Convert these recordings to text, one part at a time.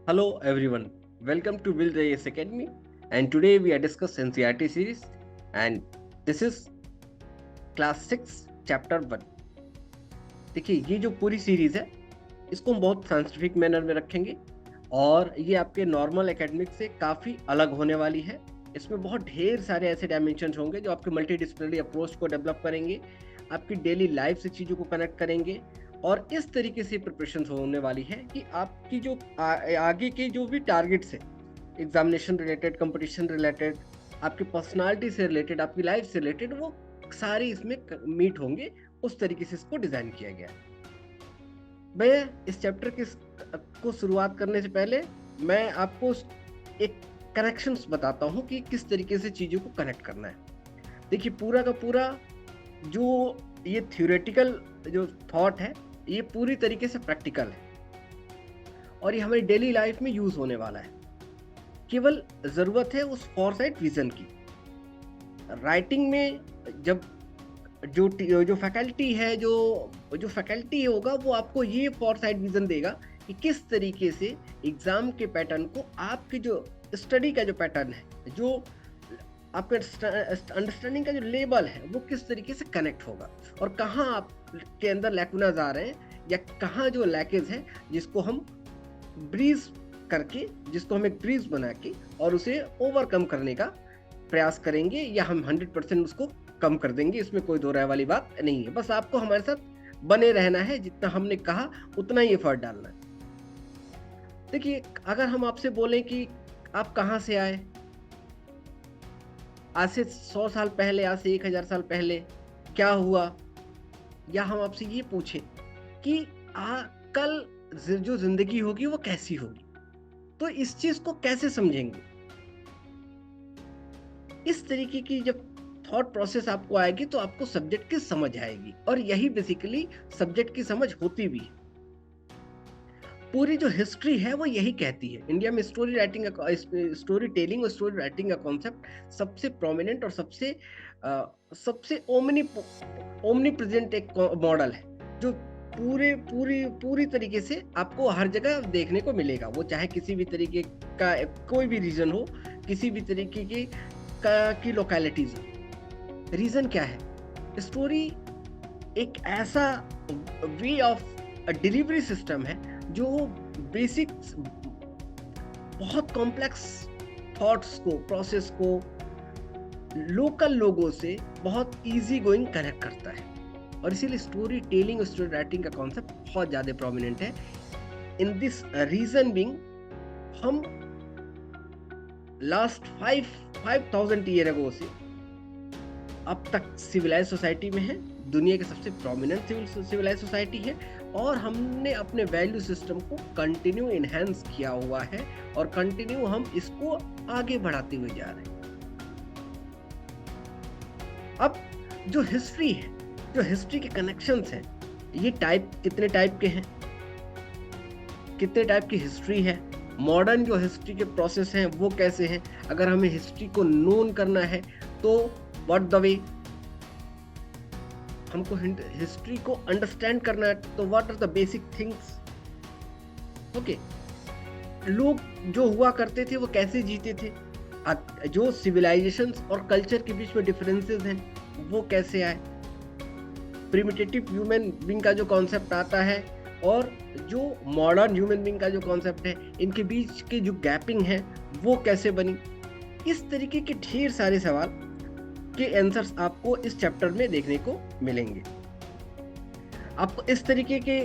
Hello everyone, welcome to Will Reyes Academy, and today we are discussing NCERT series, and this is class 6 chapter 1. देखिए ये जो पूरी series है इसको हम बहुत साइंटिफिक मैनर में रखेंगे और ये आपके नॉर्मल एकेडमिक से काफ़ी अलग होने वाली है। इसमें बहुत ढेर सारे ऐसे डायमेंशंस होंगे जो आपके मल्टीडिसिप्लिनरी अप्रोच को डेवलप करेंगे, आपकी डेली लाइफ से चीज़ों को कनेक्ट करेंगे और इस तरीके से प्रिपरेशन होने वाली है कि आपकी जो आगे के जो भी टारगेट्स है, एग्जामिनेशन रिलेटेड, कंपटीशन रिलेटेड, आपकी पर्सनालिटी से रिलेटेड, आपकी लाइफ से रिलेटेड, वो सारे इसमें मीट होंगे। उस तरीके से इसको डिज़ाइन किया गया है। मैं इस चैप्टर को शुरुआत करने से पहले मैं आपको एक कनेक्शंस बताता हूँ कि किस तरीके से चीज़ों को कनेक्ट करना है। देखिए पूरा का पूरा जो ये थ्योरेटिकल जो थॉट है ये पूरी तरीके से प्रैक्टिकल है और ये हमारी डेली लाइफ में यूज होने वाला है। केवल ज़रूरत है उस फॉरसाइट विजन की। राइटिंग में जब जो फैकल्टी है, जो फैकल्टी होगा वो आपको ये फॉरसाइट विजन देगा कि किस तरीके से एग्जाम के पैटर्न को आपके जो स्टडी का जो पैटर्न है, जो आपके अंडरस्टैंडिंग का जो लेवल है, वो किस तरीके से कनेक्ट होगा और कहाँ आपके अंदर लैकुनाज आ रहे हैं या कहाँ जो लैकेज है जिसको हम ब्रीज करके, जिसको हम एक ब्रीज बना के और उसे ओवरकम करने का प्रयास करेंगे या हम 100% उसको कम कर देंगे। इसमें कोई दो राय वाली बात नहीं है। बस आपको हमारे साथ बने रहना है, जितना हमने कहा उतना ही एफर्ट डालना है। देखिए अगर हम आपसे बोलें कि आप कहाँ से आए, आज से 100 साल पहले, आज से 1000 साल पहले क्या हुआ, या हम आपसे ये पूछें कि कल जो जिंदगी होगी वो कैसी होगी, तो इस चीज को कैसे समझेंगे। इस तरीके की जब थॉट प्रोसेस आपको आएगी तो आपको सब्जेक्ट की समझ आएगी और यही बेसिकली सब्जेक्ट की समझ होती भी है। पूरी जो हिस्ट्री है वो यही कहती है। इंडिया में स्टोरी राइटिंग, स्टोरी टेलिंग और स्टोरी राइटिंग का कॉन्सेप्ट सबसे प्रोमिनेंट और सबसे ओमनी प्रेजेंट एक मॉडल है जो पूरी तरीके से आपको हर जगह देखने को मिलेगा। वो चाहे किसी भी तरीके का कोई भी रीजन हो, किसी भी तरीके की लोकेलिटीज हो। रीजन क्या है? स्टोरी एक ऐसा वे ऑफ डिलीवरी सिस्टम है जो बेसिक बहुत कॉम्प्लेक्स थॉट्स को, प्रोसेस को लोकल लोगों से बहुत इजी गोइंग कनेक्ट करता है और इसीलिए स्टोरी टेलिंग और स्टोरी राइटिंग का कॉन्सेप्ट बहुत ज़्यादा प्रोमिनेंट है। इन दिस रीजन बिंग हम लास्ट 5000 ईयर अगो से अब तक सिविलाइज सोसाइटी में है, दुनिया की सबसे प्रोमिनेंट सिविलाइज सोसाइटी है और हमने अपने वैल्यू सिस्टम को कंटिन्यू इनहेंस किया हुआ है और कंटिन्यू हम इसको आगे बढ़ाते हुए जा रहे हैं। अब जो हिस्ट्री है, जो हिस्ट्री के कनेक्शंस हैं, ये कितने टाइप के हैं, कितने टाइप की हिस्ट्री है, मॉडर्न जो हिस्ट्री के प्रोसेस हैं वो कैसे हैं, अगर हमें हिस्ट्री को नोन करना है तो व्हाट द वे, हमको हिस्ट्री को अंडरस्टैंड करना है तो what are the basic things. Okay, लोग जो हुआ करते थे वो कैसे जीते थे, जो सिविलाइजेशंस और कल्चर के बीच में डिफरेंसेस हैं वो कैसे आए, प्रिमिटिव ह्यूमन बीइंग का जो कॉन्सेप्ट आता है और जो मॉडर्न ह्यूमन बीइंग का जो कॉन्सेप्ट है, इनके बीच की जो गैपिंग है वो कैसे बनी। इस तरीके के ढेर सारे सवाल के आंसर्स आपको इस चैप्टर में देखने को मिलेंगे। आपको इस तरीके के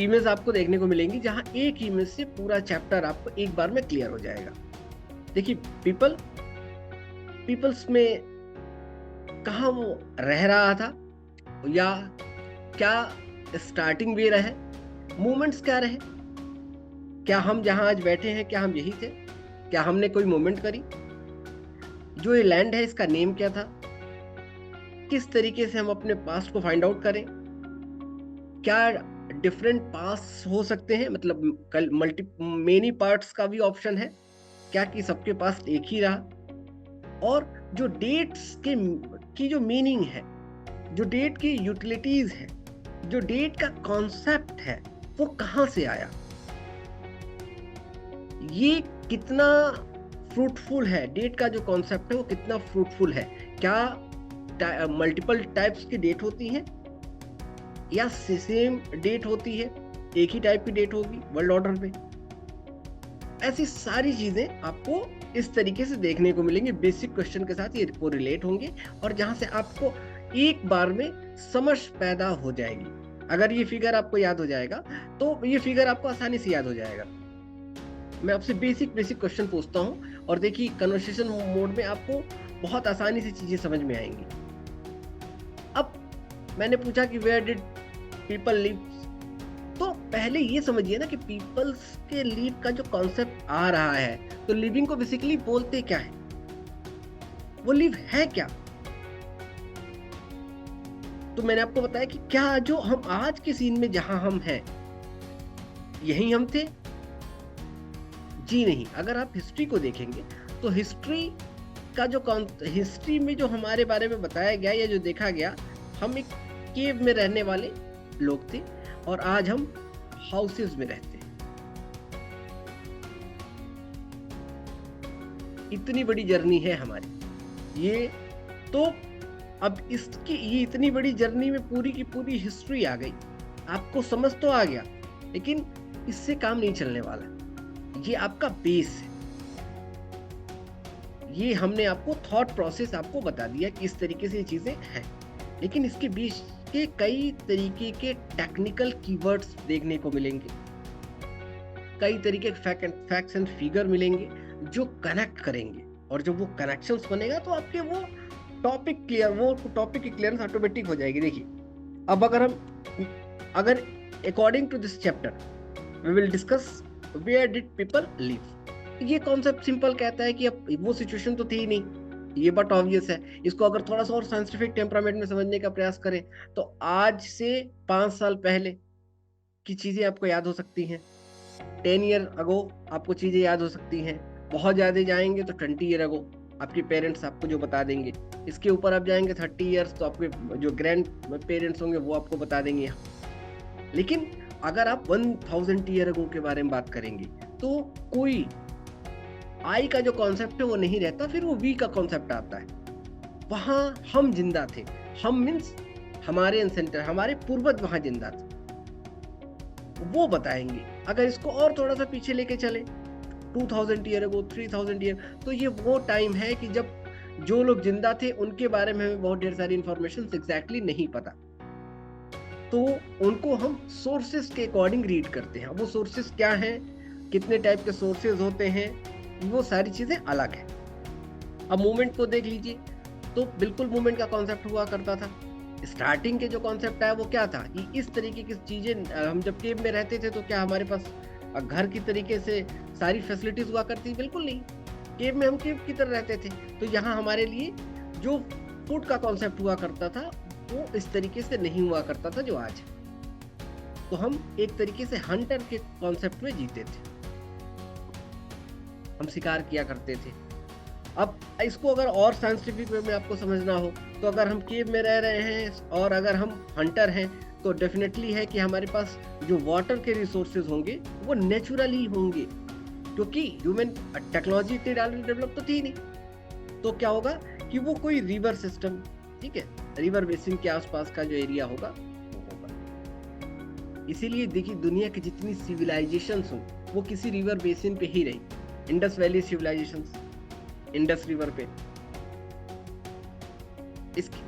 इमेज आपको देखने को मिलेंगी जहां एक इमेज से पूरा चैप्टर आपको एक बार में क्लियर हो जाएगा। देखिए पीपल्स में कहाँ वो रह रहा था या क्या स्टार्टिंग वे रहे, मूवमेंट्स क्या रहे, क्या हम जहां आज बैठे हैं क्या हम यही थे, क्या हमने कोई मूवमेंट करी, जो ये लैंड है इसका नेम क्या था, किस तरीके से हम अपने पास्ट को फाइंड आउट करें, क्या डिफरेंट पास्ट हो सकते हैं, मतलब मेनी पार्ट्स का भी ऑप्शन है क्या कि सबके पास एक ही रहा, और जो डेट्स की जो मीनिंग है, जो डेट की यूटिलिटीज है, जो डेट का कॉन्सेप्ट है वो कहाँ से आया। ये कितना फ्रूटफुल है, डेट का जो कॉन्सेप्ट है वो कितना फ्रूटफुल है। क्या मल्टीपल टाइप्स की डेट होती हैं या सेम डेट होती है, एक ही टाइप की डेट होगी वर्ल्ड ऑर्डर में? ऐसी सारी चीजें आपको इस तरीके से देखने को मिलेंगे, बेसिक क्वेश्चन के साथ ये रिलेट होंगे और जहां से आपको एक बार में समझ पैदा हो जाएगी। अगर ये फिगर आपको याद हो जाएगा तो ये फिगर आपको आसानी से याद हो जाएगा। मैं आपसे बेसिक क्वेश्चन पूछता हूँ और देखिए कन्वर्सेशन मोड में आपको बहुत आसानी से चीजें समझ में आएंगी। अब मैंने पूछा कि वेयर डिड पीपल लिव, तो पहले ये समझिए ना कि पीपल्स के लिव का जो कॉन्सेप्ट आ रहा है, तो लिविंग को बेसिकली बोलते क्या है, वो लिव है क्या? तो मैंने आपको बताया कि क्या जो हम आज के सीन में जहां हम हैं यही हम थे? जी नहीं। अगर आप हिस्ट्री को देखेंगे तो हिस्ट्री का जो हिस्ट्री में जो हमारे बारे में बताया गया या जो देखा गया, हम एक केव में रहने वाले लोग थे और आज हम हाउसेस में रहते हैं। इतनी बड़ी जर्नी है हमारी ये। तो अब इसकी ये इतनी बड़ी जर्नी में पूरी की पूरी हिस्ट्री आ गई, आपको समझ तो आ गया, लेकिन इससे काम नहीं चलने वाला। ये आपका बेस है। ये हमने आपको थॉट प्रोसेस आपको बता दिया कि इस तरीके से ये चीजें हैं, लेकिन इसके बीच के कई तरीके के टेक्निकल कीवर्ड्स देखने को मिलेंगे, कई तरीके के फैक्ट्स एंड फिगर मिलेंगे जो कनेक्ट करेंगे, और जब वो कनेक्शंस बनेगा तो आपके वो टॉपिक की क्लियरेंस ऑटोमेटिक हो जाएगी। देखिए अब अगर according to this chapter we will discuss where did people live. ये कॉन्सेप्ट सिंपल कहता है कि अब वो सिचुएशन तो थी ही नहीं, ये बट ऑब्वियस है। इसको अगर थोड़ा सा और साइंटिफिक टेम्परामेंट में समझने का प्रयास करें तो आज से 5 साल पहले की चीजें आपको याद हो सकती हैं, 10 ईयर अगो आपको चीजें याद हो सकती हैं, बहुत ज्यादा जाएंगे तो 20 ईयर अगो आपके पेरेंट्स आपको जो बता देंगे, इसके ऊपर आप जाएंगे 30 ईयर्स तो आपके जो ग्रैंड पेरेंट्स होंगे वो आपको बता देंगे। लेकिन अगर आप 1000 ईयर अगो के बारे में बात करेंगे तो कोई आई का जो कॉन्सेप्ट है वो नहीं रहता, फिर वो वी का कॉन्सेप्ट आता है। वहां हम जिंदा थे, हम मीन्स हमारे एंसेंटर, हमारे पूर्वज वहां जिंदा थे, वो बताएंगे। अगर इसको और थोड़ा सा पीछे लेके चले 2000 ईयर अगो, 3000 ईयर, तो ये वो टाइम है कि जब जो लोग जिंदा थे उनके बारे में हमें बहुत ढेर सारी इंफॉर्मेशन एग्जैक्टली नहीं पता, तो उनको हम सोर्सेस के अकॉर्डिंग रीड करते हैं। वो सोर्सेस क्या हैं, कितने टाइप के सोर्सेस होते हैं, वो सारी चीजें अलग है। अब मूवमेंट को देख लीजिए तो बिल्कुल मूवमेंट का कॉन्सेप्ट हुआ करता था। स्टार्टिंग के जो कॉन्सेप्ट है वो क्या था कि इस तरीके की चीजें, हम जब केव में रहते थे तो क्या हमारे पास घर की तरीके से सारी फैसिलिटीज हुआ करती? बिल्कुल नहीं। केव में हम केव की तरह रहते थे, तो यहाँ हमारे लिए जो फूड का कॉन्सेप्ट हुआ करता था वो इस तरीके से नहीं हुआ करता था जो आज है। तो हम एक तरीके से हंटर के कॉन्सेप्ट में जीते थे, हम शिकार किया करते थे। अब इसको अगर और साइंटिफिक वे में आपको समझना हो तो अगर हम केव में रह रहे हैं और अगर हम हंटर हैं तो डेफिनेटली है कि हमारे पास जो वाटर के रिसोर्सेज होंगे वो नेचुरली होंगे, क्योंकि ह्यूमन टेक्नोलॉजी इतनी डेवलप तो थी नहीं। तो क्या होगा कि वो कोई रिवर सिस्टम, ठीक है, रिवर बेसिन के आसपास का जो एरिया होगा वो होगा। इसीलिए देखिए दुनिया की जितनी सिविलाइजेशंस हो वो किसी रिवर बेसिन पे ही रही। Indus valley civilisation Indus river पे,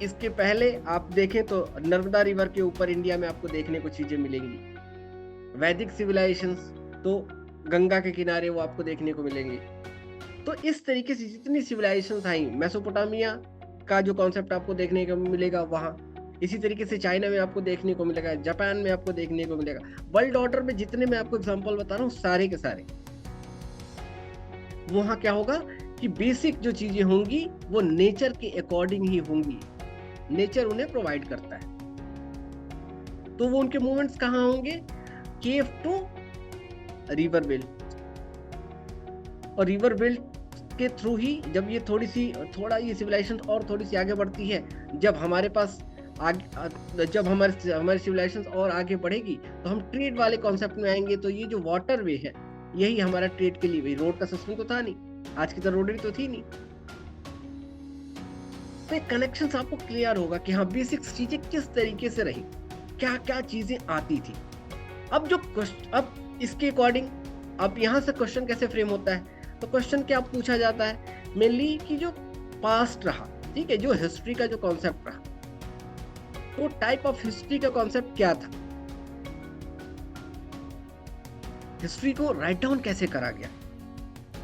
इसके पहले आप देखें तो नर्मदा रिवर के ऊपर इंडिया में आपको देखने को चीजें मिलेंगी। वैदिक सिविलाइजेशंस तो गंगा के किनारे वो आपको देखने को मिलेंगे। तो इस तरीके से जितनी सिविलाइजेशंस आई, मेसोपोटामिया का जो कॉन्सेप्ट आपको देखने को मिलेगा वहां, इसी तरीके से चाइना में आपको देखने को मिलेगा, जापान में आपको देखने को मिलेगा। वर्ल्ड ऑर्डर में जितने मैं आपको एग्जांपल बता रहा हूँ सारे के सारे, वहां क्या होगा कि बेसिक जो चीजें होंगी वो नेचर के अकॉर्डिंग ही होंगी, नेचर उन्हें प्रोवाइड करता है। तो वो उनके मूवमेंट्स कहाँ होंगे? केव टू रिवर बेल्ट, और रिवर बेल्ट के थ्रू ही जब ये थोड़ा ये सिविलाइजेशन और थोड़ी सी आगे बढ़ती है, जब हमारे पास जब हमारी सिविलाइजेशन और आगे बढ़ेगी तो हम ट्रेड वाले कॉन्सेप्ट में आएंगे। तो ये जो वाटर वे है यही हमारा ट्रेड के लिए, भाई रोड का सिस्टम तो था नहीं, आज की तरह रोड तो थी नहीं। तो कनेक्शन आपको क्लियर होगा कि हाँ बेसिक्स चीजें किस तरीके से रही, क्या क्या चीजें आती थी। अब इसके अकॉर्डिंग अब यहाँ से क्वेश्चन कैसे फ्रेम होता है, तो क्वेश्चन क्या पूछा जाता है मेनली कि जो पास्ट रहा, ठीक है, जो हिस्ट्री का जो कॉन्सेप्ट रहा, तो टाइप ऑफ हिस्ट्री का कॉन्सेप्ट क्या था, हिस्ट्री को राइट डाउन कैसे करा गया,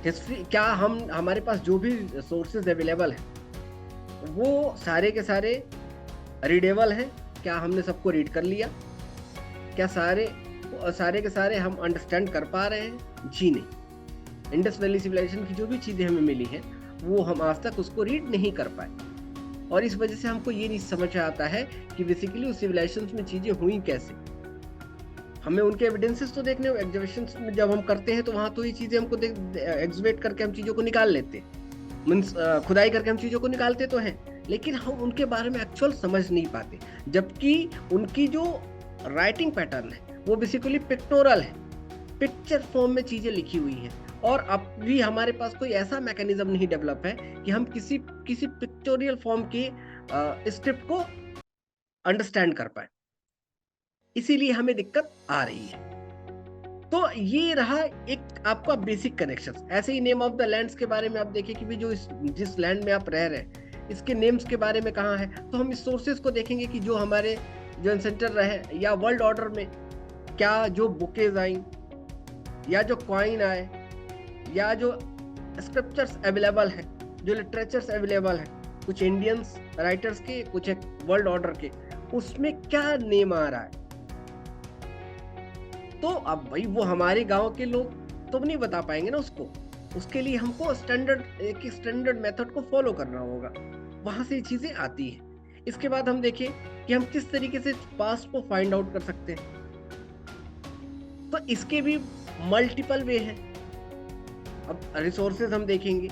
हिस्ट्री क्या हमारे पास जो भी सोर्सेज अवेलेबल है वो सारे के सारे रीडेबल हैं, क्या हमने सबको रीड कर लिया, क्या सारे के सारे हम अंडरस्टैंड कर पा रहे हैं, जी नहीं। इंडस वैली सिविलाइजेशन की जो भी चीज़ें हमें मिली हैं वो हम आज तक उसको रीड नहीं कर पाए, और इस वजह से हमको ये नहीं समझ आता है कि बेसिकली उस सिविलाइजेशन में चीज़ें हुई कैसे। हमें उनके एविडेंसेस तो देखने, एग्जीबिशंस में जब हम करते हैं तो वहाँ तो ये चीज़ें हमको एग्जिबिट करके हम चीज़ों को निकाल लेते हैं, मीन्स खुदाई करके हम चीज़ों को निकालते तो हैं, लेकिन हम उनके बारे में एक्चुअल समझ नहीं पाते, जबकि उनकी जो राइटिंग पैटर्न है वो बेसिकली पिक्टोरल है, पिक्चर फॉर्म में चीज़ें लिखी हुई हैं, और अब भी हमारे पास कोई ऐसा मैकेनिज्म नहीं डेवलप है कि हम किसी पिक्टोरियल फॉर्म के स्क्रिप्ट को अंडरस्टैंड कर पाए, इसीलिए हमें दिक्कत आ रही है। तो ये रहा एक आपका बेसिक कनेक्शन। ऐसे ही नेम ऑफ द लैंड्स के बारे में आप देखिए कि भी जो जिस लैंड में आप रह रहे हैं इसके नेम्स के बारे में कहाँ है, तो हम इस सोर्सेज को देखेंगे कि जो हमारे जो एंसेस्टर रहे या वर्ल्ड ऑर्डर में क्या जो बुकेज आई या जो कॉइन आए या जो स्क्रिप्चर्स अवेलेबल हैं, जो लिटरेचर्स अवेलेबल हैं, कुछ इंडियंस राइटर्स के, कुछ एक वर्ल्ड ऑर्डर के, उसमें क्या नेम आ रहा है। तो अब भाई वो हमारे गांव के लोग तो नहीं बता पाएंगे ना उसको, उसके लिए हमको एक स्टैंडर्ड मेथड को फॉलो करना होगा, वहां से चीजें आती है। इसके बाद हम देखें कि हम किस तरीके से पास्ट को फाइंड आउट कर सकते हैं, तो इसके भी मल्टीपल वे हैं। अब रिसोर्सेज हम देखेंगे,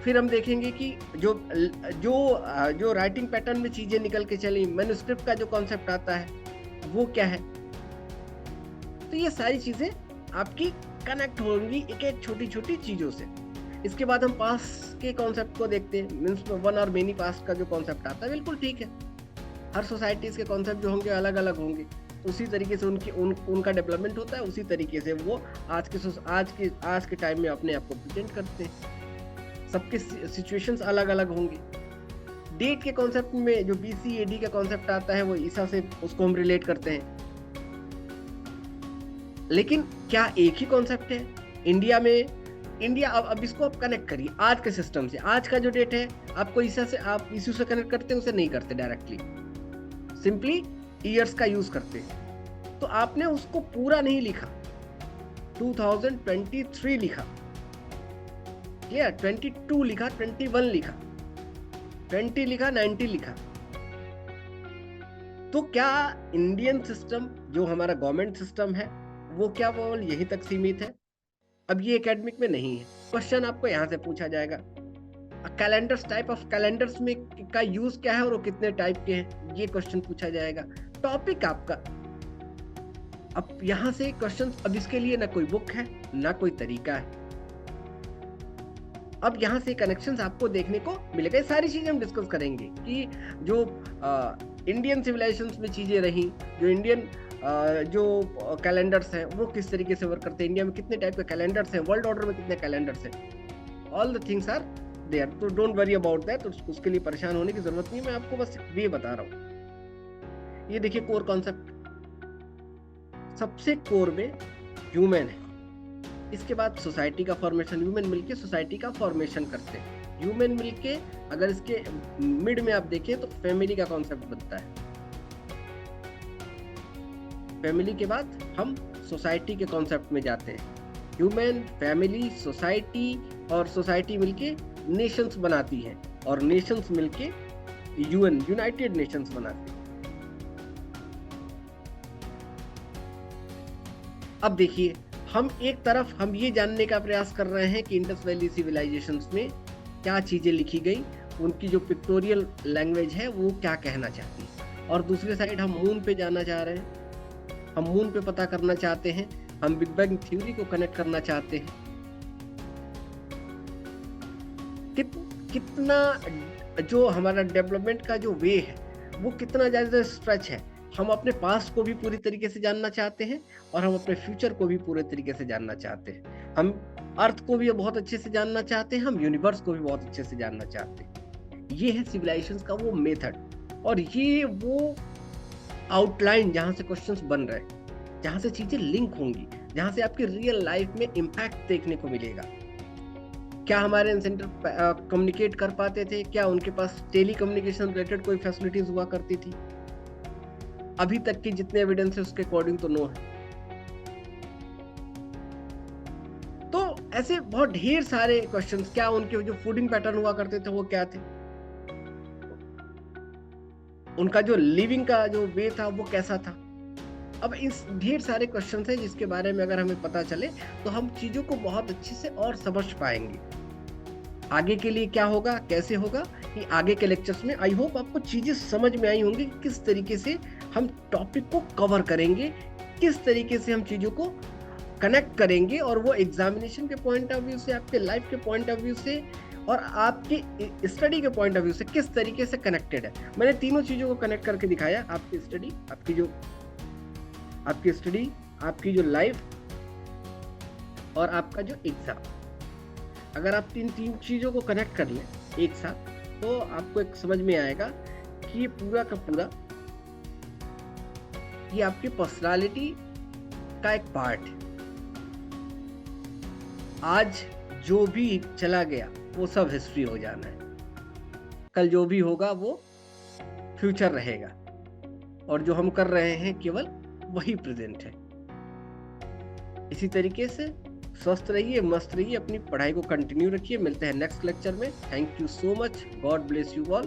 फिर हम देखेंगे कि जो राइटिंग पैटर्न में चीजें निकल के चली, मैन्युस्क्रिप्ट का जो कॉन्सेप्ट आता है वो क्या है। तो ये सारी चीजें आपकी कनेक्ट होंगी एक छोटी छोटी चीजों से। इसके बाद हम पास्ट के कॉन्सेप्ट को देखते हैं, मीन्स वन और मेनी पास्ट का जो कॉन्सेप्ट आता है, बिल्कुल ठीक है, हर सोसाइटीज के कॉन्सेप्ट जो होंगे अलग अलग होंगे, उसी तरीके से उनका डेवलपमेंट होता है, उसी तरीके से वो आज के टाइम में अपने आप को प्रेजेंट करते हैं। सबके सिचुएशंस अलग अलग होंगे। डेट के कॉन्सेप्ट में जो BC AD का कॉन्सेप्ट आता है वो ईसा से उसको हम रिलेट करते हैं, लेकिन क्या एक ही कॉन्सेप्ट है इंडिया अब इसको आप कनेक्ट करिए आज के सिस्टम से। आज का जो डेट है आपको ईसा से, आप यीशु से कनेक्ट करते हैं, उसे नहीं करते डायरेक्टली, सिंपली ईयर्स का यूज करते हैं। तो आपने उसको पूरा नहीं लिखा, 2023 लिखा, क्लियर, 22 लिखा, 21 लिखा, 20 लिखा, 90 लिखा। तो क्या इंडियन सिस्टम जो हमारा गवर्नमेंट सिस्टम है वो क्या केवल यहीं तक सीमित है? अब ये एकेडमिक में नहीं है, क्वेश्चन आपको यहाँ से पूछा जाएगा, कैलेंडर्स, टाइप ऑफ कैलेंडर्स में का यूज क्या है और वो कितने टाइप के हैं, ये क्वेश्चन पूछा जाएगा। टॉपिक आपका, अब यहाँ से क्वेश्चन, अब इसके लिए ना कोई बुक है ना कोई तरीका है। अब यहाँ से कनेक्शंस आपको देखने को मिलेगा। सारी चीजें हम डिस्कस करेंगे कि जो इंडियन सिविलाइजेशंस में चीजें रही, जो इंडियन जो कैलेंडर्स हैं वो किस तरीके से वर्क करते हैं, इंडिया में कितने टाइप के कैलेंडर्स हैं, वर्ल्ड ऑर्डर में कितने कैलेंडर्स हैं, all the things are there. तो डोंट वरी अबाउट दैट, उसके लिए परेशान होने की जरूरत नहीं, मैं आपको बस ये बता रहा हूँ। ये देखिए कोर कॉन्सेप्ट, सबसे कोर में ह्यूमन है, इसके बाद सोसाइटी का फॉर्मेशन, ह्यूमन मिलके सोसाइटी का फॉर्मेशन करते हैं, ह्यूमन मिलके, अगर इसके मिड में आप देखें तो फैमिली का कॉन्सेप्ट बनता है, फैमिली के बाद हम सोसाइटी के कॉन्सेप्ट में जाते हैं, ह्यूमन, फैमिली, सोसाइटी, और सोसाइटी मिलके नेशंस बनाती है, और नेशंस मिलके UN, यूनाइटेड नेशंस बनाती है। अब देखिए, हम एक तरफ हम ये जानने का प्रयास कर रहे हैं कि इंडस वैली सिविलाइजेशंस में क्या चीजें लिखी गई, उनकी जो पिक्टोरियल लैंग्वेज है वो क्या कहना चाहती है, और दूसरी साइड हम मून पे जाना चाह रहे हैं, हम मून पे पता करना चाहते हैं हम बिग बैंग थ्योरी को कनेक्ट करना चाहते हैं। कितना जो हमारा डेवलपमेंट का जो वे है वो कितना ज़्यादा स्ट्रेच है। हम अपने पास्ट को भी पूरी तरीके से जानना चाहते हैं और हम अपने फ्यूचर को भी पूरे तरीके से जानना चाहते हैं। हम अर्थ को भी बहुत अच्छे से जानना चाहते हैं, हम यूनिवर्स को भी बहुत अच्छे से जानना चाहते हैं। ये है सिविलाइजेशंस का वो मेथड, और ये वो आउटलाइन जहाँ से क्वेश्चंस बन रहे हैं, जहाँ से चीजें लिंक होंगी, जहाँ से आपकी रियल लाइफ में इम्पैक्ट देखने को मिलेगा। क्या हमारे एंसेस्टर कम्युनिकेट कर पाते थे? क्या उनके पास टेली कम्युनिकेशन रिलेटेड कोई फैसिलिटीज हुआ करती थी? अभी तक की जितने एविडेंस है उसके अकॉर्डिंग तो नो है। तो ऐसे बहुत ढेर सारे क्वेश्चंस। क्या उनके जो फूडिंग पैटर्न हुआ करते थे वो क्या थे? उनका जो लिविंग का जो वे था वो कैसा था? अब इस ढेर सारे क्वेश्चंस हैं जिसके बारे में अगर हमें पता चले तो हम चीजों को बहुत अच्छे से और समझ पाएंगे। आगे के लिए क्या होगा, कैसे होगा, कि आगे के लेक्चर्स में आई होप आपको चीजें समझ में आई होंगी, किस तरीके से हम टॉपिक को कवर करेंगे, किस तरीके से हम चीजों को कनेक्ट करेंगे, और वो एग्जामिनेशन के पॉइंट ऑफ व्यू से, आपके लाइफ के पॉइंट ऑफ व्यू से और आपकी स्टडी के पॉइंट ऑफ व्यू से किस तरीके से कनेक्टेड है। मैंने तीनों चीजों को कनेक्ट करके दिखाया। आपकी स्टडी, आपकी जो लाइफ और आपका जो एग्जाम। अगर आप तीन चीजों को कनेक्ट कर लें एक साथ तो आपको एक समझ में आएगा कि ये पूरा का पूरा ये आपकी पर्सनालिटी का एक पार्ट है। आज जो भी चला गया वो सब हिस्ट्री हो जाना है। कल जो भी होगा वो फ्यूचर रहेगा, और जो हम कर रहे हैं केवल वही प्रेजेंट है। इसी तरीके से स्वस्थ रहिए, मस्त रहिए, अपनी पढ़ाई को कंटिन्यू रखिए। मिलते हैं नेक्स्ट लेक्चर में। Thank you so much. God bless you all.